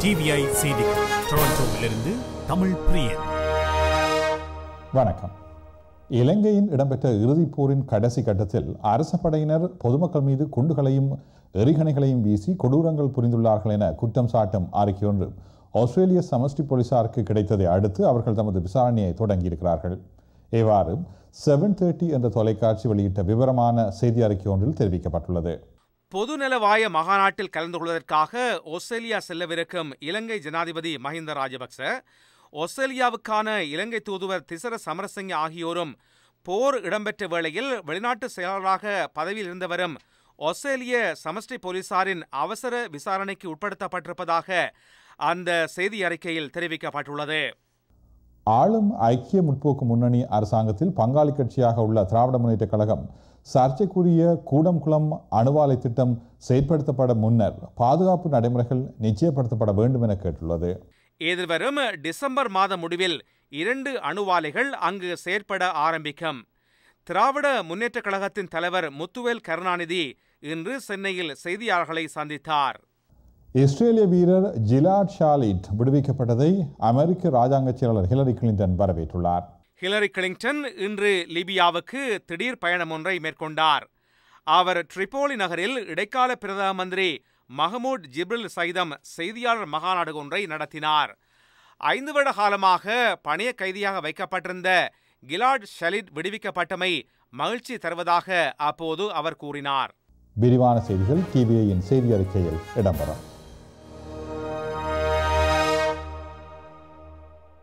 TVI செய்திகள் டொரண்டோவிலிருந்து தமிழ் பிரியன். வணக்கம். இலங்கையின் இடம்பெற்ற இறுதிப் போரின் கடைசி கட்டத்தில் அரச படையினர் பொதுமக்கள் மீது குண்டுகளையும் எறிகணைகளையும் வீசி கொடூரங்கள் புரிந்துள்ளார்கள் என குற்றம் சாட்டும் அறிக்கை ஒன்று ஆஸ்திரேலிய சமஷ்டி போலீசாருக்கு கிடைத்ததை அடுத்து அவர்கள் தமது விசாரணையை தொடங்கியிருக்கிறார்கள். இவ்வாறு 730 என்ற தொலைக்காட்சி வெளியிட்ட விவரமான செய்தி அறிக்கை ஒன்றில் தெரிவிக்கப்பட்டுள்ளது. பொதுநலவாய மகாநாட்டில் கலந்து கொள்வதற்காக ஆஸ்திரேலியா செல்லவிருக்கும் இலங்கை ஜனாதிபதி மஹிந்த ராஜபக்ச, ஆஸ்திரேலியாவுக்கான இலங்கை தூதுவர் திசர சமரசிங்க ஆகியோரும் போர் இடம்பெற்ற வேளையில் வெளிநாட்டு செயலாளராக பதவியில் இருந்தவரும் ஆஸ்திரேலிய சமஷ்டி போலீசாரின் அவசர விசாரணைக்கு உட்படுத்தப்பட்டிருப்பதாக அந்த செய்தி அறிக்கையில் தெரிவிக்கப்பட்டுள்ளது. ஆளும் ஐக்கிய முற்போக்கு முன்னணி அரசாங்கத்தில் பங்காளி கட்சியாக உள்ள திராவிட முன்னேற்றக் கழகம் சர்ச்சைக்குரிய கூடம்குளம் அணுவாலை திட்டம் செயற்படுத்தப்பட முன்னர் பாதுகாப்பு நடைமுறைகள் நிச்சயப்படுத்தப்பட வேண்டும் என கேட்டுள்ளது. எதிர்வரும் டிசம்பர் மாத முடிவில் 2 அணுவாலைகள் அங்கு செயற்பட ஆரம்பிக்கும். திராவிட முன்னேற்றக் கழகத்தின் தலைவர் முத்துவேல் கருணாநிதி இன்று சென்னையில் செய்தியாளர்களை சந்தித்தார். இஸ்ரேலிய வீரர் ஜிலாட் ஷாலிட் விடுவிக்கப்பட்டதை அமெரிக்க ராஜாங்க செயலாளர் ஹிலரி கிளின்டன் வரவேற்றுள்ளார். ஹிலரி கிளின்டன் இன்று லிபியாவுக்கு திடீர் பயணம் ஒன்றை மேற்கொண்டார். அவர் ட்ரிபோலி நகரில் இடைக்கால பிரதம மந்திரி மஹமூட் ஜிப்ரில் சைதம் செய்தியாளர் மகாநாடு ஒன்றை நடத்தினார். 5 வருட காலமாக பணைய கைதியாக வைக்கப்பட்டிருந்த கிலாட் ஷலிட் விடுவிக்கப்பட்டமை மகிழ்ச்சி தருவதாக அப்போது அவர் கூறினார். விரிவான செய்திகள் டிவிஐயின் செய்தி அறிக்கையில் இடம்பெறும்.